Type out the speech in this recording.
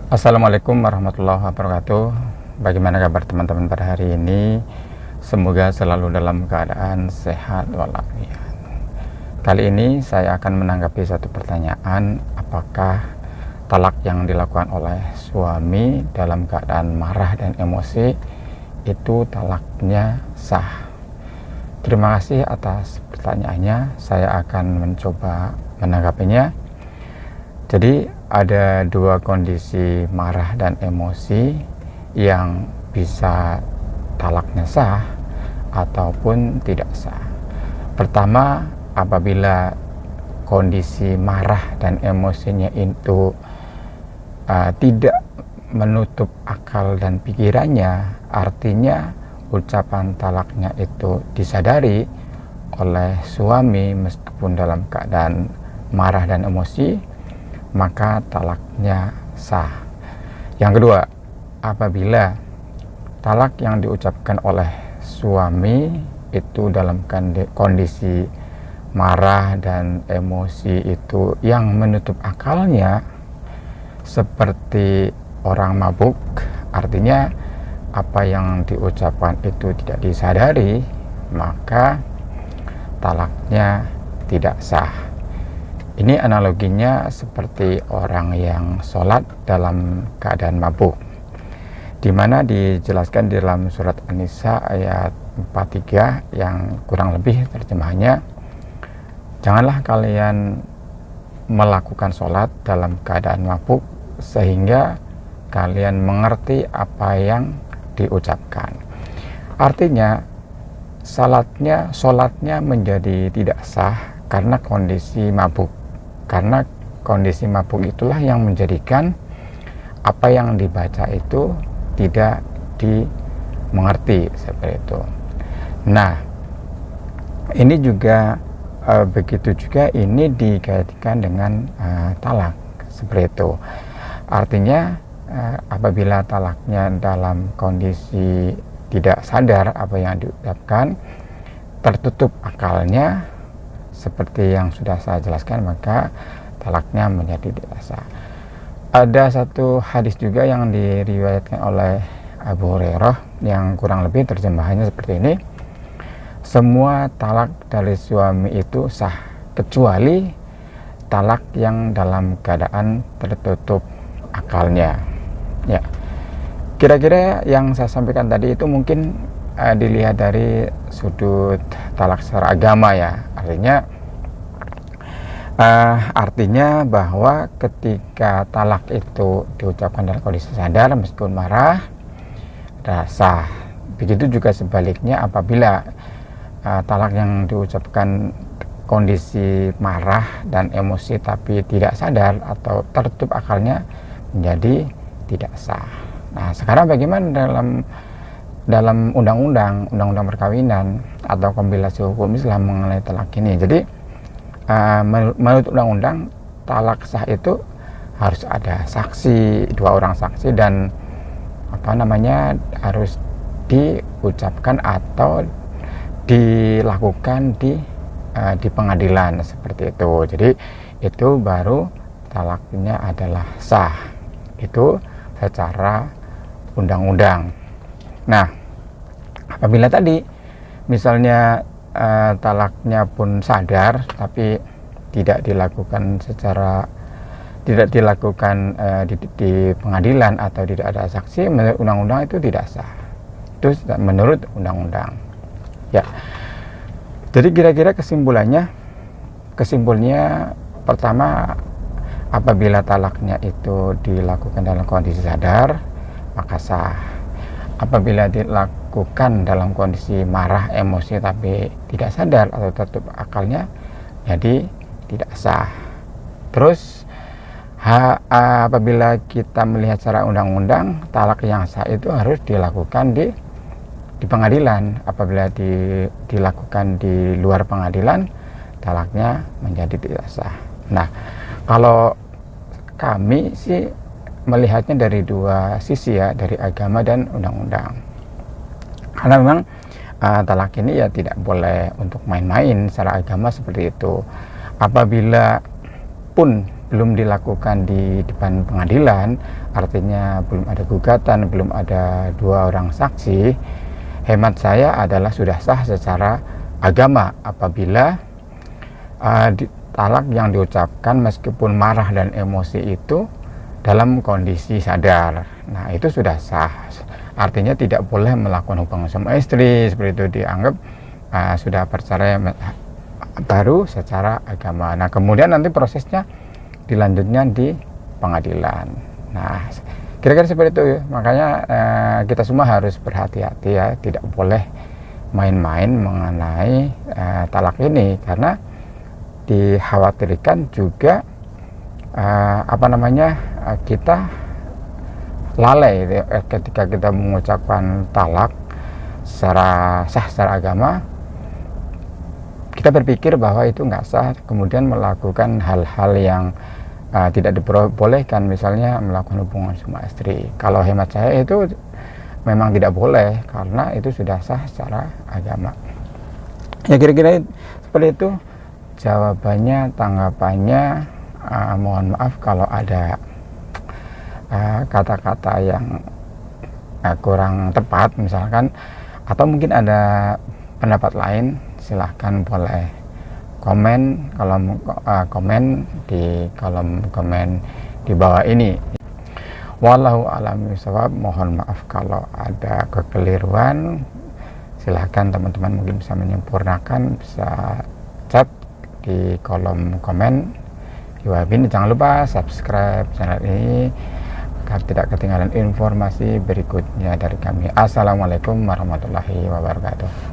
Assalamualaikum warahmatullahi wabarakatuh. Bagaimana kabar teman-teman pada hari ini? Semoga selalu dalam keadaan sehat walafiat. Kali ini saya akan menanggapi satu pertanyaan, apakah talak yang dilakukan oleh suami dalam keadaan marah dan emosi itu talaknya sah? Terima kasih atas pertanyaannya. Saya akan mencoba menanggapinya. Jadi ada dua kondisi marah dan emosi yang bisa talaknya sah ataupun tidak sah. Pertama, apabila kondisi marah dan emosinya itu tidak menutup akal dan pikirannya, artinya ucapan talaknya itu disadari oleh suami meskipun dalam keadaan marah dan emosi, maka talaknya sah. Yang kedua, apabila talak yang diucapkan oleh suami itu dalam kondisi marah dan emosi itu yang menutup akalnya, seperti orang mabuk, artinya apa yang diucapkan itu tidak disadari, maka talaknya tidak sah. Ini analoginya seperti orang yang sholat dalam keadaan mabuk, di mana dijelaskan di dalam surat An-Nisa ayat 43 yang kurang lebih terjemahannya, janganlah kalian melakukan sholat dalam keadaan mabuk sehingga kalian mengerti apa yang diucapkan. Artinya sholatnya menjadi tidak sah karena kondisi mabuk. Karena kondisi mabuk itulah yang menjadikan apa yang dibaca itu tidak dimengerti, seperti itu. Nah, ini juga begitu juga ini dikaitkan dengan talak, seperti itu. Artinya apabila talaknya dalam kondisi tidak sadar apa yang diucapkan, tertutup akalnya, seperti yang sudah saya jelaskan, maka talaknya menjadi tidak sah. Ada satu hadis juga yang diriwayatkan oleh Abu Hurairah yang kurang lebih terjemahannya seperti ini, semua talak dari suami itu sah kecuali talak yang dalam keadaan tertutup akalnya. Ya, kira-kira yang saya sampaikan tadi itu mungkin dilihat dari sudut talak secara agama, ya. Artinya bahwa ketika talak itu diucapkan dalam kondisi sadar meskipun marah, sah. Begitu juga sebaliknya apabila talak yang diucapkan kondisi marah dan emosi tapi tidak sadar atau tertutup akalnya, menjadi tidak sah. Nah, sekarang bagaimana dalam undang-undang perkawinan atau kompilasi hukum Islam mengenai talak ini? Jadi menurut undang-undang, talak sah itu harus ada saksi, 2 orang saksi, dan harus diucapkan atau dilakukan di pengadilan, seperti itu. Jadi itu baru talaknya adalah sah, itu secara undang-undang. Nah, apabila tadi misalnya talaknya pun sadar tapi tidak dilakukan di pengadilan atau tidak ada saksi, menurut undang-undang itu tidak sah. Itu menurut undang-undang, ya. Jadi kira-kira kesimpulannya pertama, apabila talaknya itu dilakukan dalam kondisi sadar, maka sah. Apabila dilakukan dalam kondisi marah, emosi tapi tidak sadar atau tertutup akalnya, jadi tidak sah. Terus apabila kita melihat secara undang-undang, talak yang sah itu harus dilakukan di pengadilan. Apabila dilakukan di luar pengadilan, talaknya menjadi tidak sah. Nah, kalau kami sih melihatnya dari dua sisi, ya, dari agama dan undang-undang. Karena memang talak ini ya tidak boleh untuk main-main secara agama, seperti itu. Apabila pun belum dilakukan di depan pengadilan, artinya belum ada gugatan, belum ada 2 orang saksi, hemat saya adalah sudah sah secara agama apabila talak yang diucapkan meskipun marah dan emosi itu dalam kondisi sadar. Nah, itu sudah sah. Artinya tidak boleh melakukan hubungan sama istri, seperti itu dianggap sudah perceraian baru secara agama. Nah, kemudian nanti prosesnya dilanjutnya di pengadilan. Nah, kira-kira seperti itu. Makanya kita semua harus berhati-hati ya, tidak boleh main-main mengenai talak ini, karena dikhawatirkan juga kita lalai ketika kita mengucapkan talak secara sah secara agama. Kita berpikir bahwa itu nggak sah, kemudian melakukan hal-hal yang tidak diperbolehkan, misalnya melakukan hubungan sama istri. Kalau hemat saya itu memang tidak boleh, karena itu sudah sah secara agama. Ya, kira-kira seperti itu jawabannya, tanggapannya. Mohon maaf kalau ada kata-kata yang kurang tepat misalkan, atau mungkin ada pendapat lain, silahkan boleh komen di kolom komen di bawah ini. Wallahu a'lam bishawab. Mohon maaf kalau ada kekeliruan, silahkan teman-teman mungkin bisa menyempurnakan, bisa chat di kolom komen di bawah ini. Jangan lupa subscribe channel ini agar tidak ketinggalan informasi berikutnya dari kami. Assalamualaikum warahmatullahi wabarakatuh.